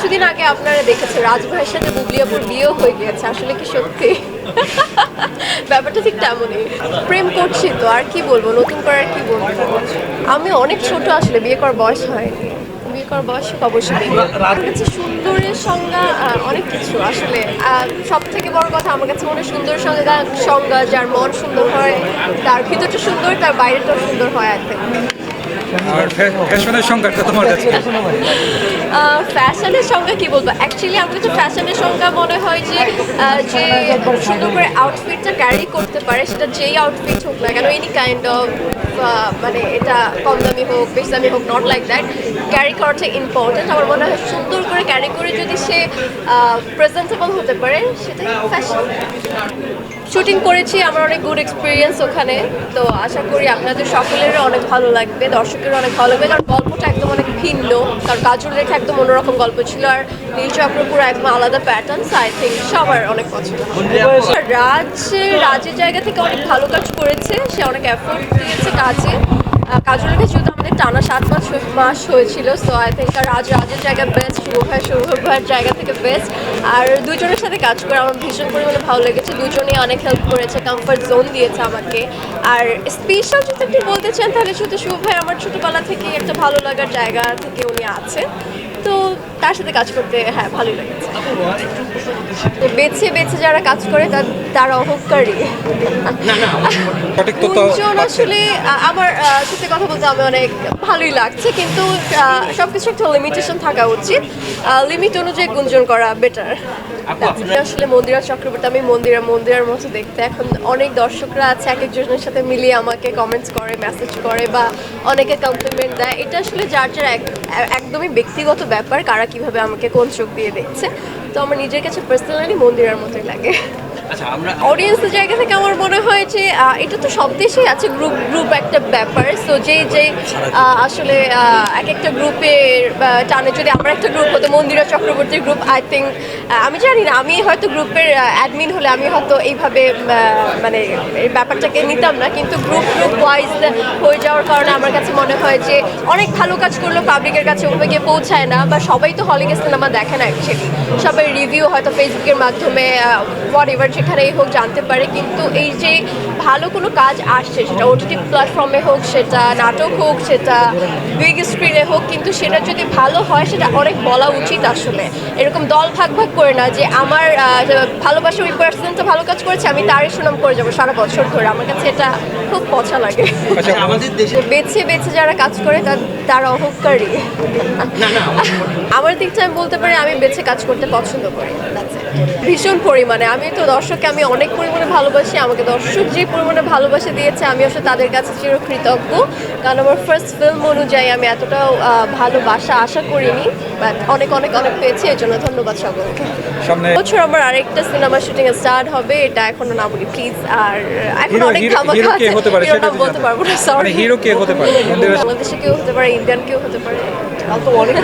কিছুদিন আগে আপনারা দেখেছেন রাজ ভাইয়ের সাথে বুবলি আপুর বিয়েও হয়ে গিয়েছে, আসলে কি সত্যি? ব্যাপারটা ঠিক তেমনই। প্রেম করছি তো, আর কি বলবো, নতুন করে আর কি বলবো। আমি অনেক ছোট, আসলে বিয়ে করার বয়স হয়নি। বিয়ে করার বয়স অবশ্যই। আমার কাছে সুন্দরের সংজ্ঞা অনেক কিছু আসলে। সব থেকে বড় কথা আমার কাছে মনে হয় সুন্দর সংজ্ঞা যার মন সুন্দর হয়, তার ভিতরটা সুন্দর, তার বাইরেটাও সুন্দর হয় আর কি। আর ফ্যাশনের সংজ্ঞাটা তোমার কাছে? ফ্যাশনের সংজ্ঞা কি বলবো, অ্যাকচুয়ালি আমার কাছে ফ্যাশনের সংজ্ঞা মনে হয় যে যে সুন্দর করে আউটফিটটা ক্যারি করতে পারে, সেটা যেই আউটফিট হোক না কেন, এনি কাইন্ড অফ, মানে এটা কম দামি হোক বেশি দামি হোক, নট লাইক দ্যাট, ক্যারি করাটা ইম্পর্টেন্ট। আমার মনে হয় সুন্দর করে ক্যারি করে যদি সে প্রেজেন্টেবল হতে পারে, সেটাই ফ্যাশন। শুটিং করেছি, আমার অনেক গুড এক্সপিরিয়েন্স ওখানে, তো আশা করি আপনাদের সকলেরও অনেক ভালো লাগবে, দর্শকেরও অনেক ভালো লাগবে, কারণ গল্পটা একদম অনেক ভিন্ন। কারণ কাজল রেখা একদম অন্যরকম গল্প ছিল, আর নীল চক্র পুরো একদম আলাদা প্যাটার্ন। আই থিঙ্ক সবার অনেক পছন্দ। রাজের জায়গা থেকে অনেক ভালো কাজ করেছে, সে অনেক এফোর্ট দিয়েছে কাজে। কাজল রেখা যেহেতু আমাদের টানা 7 মাস হয়েছিল, সো আই থিঙ্ক রাজের জায়গা বেস্ট, শুভ ভাইয়ের জায়গা থেকে বেস্ট। আর দুজনের সাথে কাজ করে আমার ভীষণ পরিমাণে ভালো লেগেছে, দুজনেই অনেক হেল্প করেছে, কমফর্ট জোন দিয়েছে আমাকে। আর স্পেশাল যদি আপনি বলতে চান, তাহলে শুধু শুভ ভাই আমার ছোটোবেলা থেকে একটা ভালো লাগার জায়গা থেকে উনি আছে, তো তার সাথে কাজ করতে হ্যাঁ ভালোই লেগেছে। বেছে বেছে যারা কাজ করে তারা অহংকারী। গুঞ্জন আসলে আমার সত্যি কথা বলতে আমি অনেক ভালোই লাগছে, কিন্তু সবকিছু একটা লিমিটেশন থাকা উচিত, লিমিট অনুযায়ী গুঞ্জন করা বেটার। আসলে মন্দিরা চক্রবর্তী, আমি মন্দিরার মতো দেখতে। এখন অনেক দর্শকরা আছে, এক একজনের সাথে মিলিয়ে আমাকে কমেন্টস করে, মেসেজ করে, বা অনেকে কমপ্লিমেন্ট দেয়। এটা আসলে যার একদমই ব্যক্তিগত ব্যাপার, কারা কিভাবে আমাকে কোন চোখ দিয়ে দেখছে। তো আমার নিজের কাছে পার্সোনালি মন্দিরার মতোই লাগে। অডিয়েন্সের জায়গা থেকে আমার মনে হয় যে এটা তো সব দেশেই আছে, গ্রুপ একটা ব্যাপার। সো যে আসলে এক একটা গ্রুপের টানে, যদি আমার একটা গ্রুপ হতো মন্দিরা চক্রবর্তীর গ্রুপ, আই থিঙ্ক, আমি জানি না, আমি হয়তো গ্রুপের অ্যাডমিন হলে আমি হয়তো এইভাবে মানে এই ব্যাপারটাকে নিতাম না, কিন্তু গ্রুপ ওয়াইজ হয়ে যাওয়ার কারণে আমার কাছে মনে হয় যে অনেক ভালো কাজ করলেও পাবলিকের কাছে ওভাবে গিয়ে পৌঁছায় না, বা সবাই তো হলে গিয়ে সিনেমা দেখে না অ্যাকচুয়ালি, সবাই রিভিউ হয়তো ফেসবুকের মাধ্যমে হোয়াট এভার যেখানেই হোক জানতে পারে। কিন্তু এই যে ভালো কোনো কাজ আসছে, সেটা ওটিটি প্ল্যাটফর্মে হোক, সেটা নাটক হোক, সেটা বিগ স্ক্রিনে হোক, কিন্তু সেটা যদি ভালো হয় সেটা অনেক বলা উচিত আসলে। এরকম দল ভাগ করে না যে আমার ভালোবাসা ওই পার্সনটা ভালো কাজ করেছে, আমি তারই সুনাম করে যাবো সারা বছর ধরে। আমার কাছে এটা খুব পছা লাগে। আমাদের দেশে বেছে বেছে যারা কাজ করে তারা অহংকারী। আমার দিকটা আমি বলতে পারি, আমি বেছে কাজ করতে পছন্দ করি ভীষণ পরিমাণে। আমি তো দর্শককে আমি অনেক পরিমাণে ভালোবাসি, আমাকে দর্শক যে পরিমাণে ভালোবাসা দিয়েছে, আমি আসলে তাদের কাছে চিরকৃতজ্ঞ, কারণ আমার ফার্স্ট ফিল্ম অনুযায়ী আমি এতটাও ভালোবাসা আশা করিনি, বাট অনেক অনেক অনেক পেয়েছি, এর জন্য ধন্যবাদ সকলকে। বছর আমার আরেকটা সিনেমা শুটিং স্টার্ট হবে, এটা এখনো না বলি প্লিজ। আর এখন অনেক ধামাকা আছে, বলতে পারবো না, সরি। হিরো কে হতে পারে? বাংলাদেশে কেউ হতে পারে, ইন্ডিয়ান কেউ হতে পারে, অনেক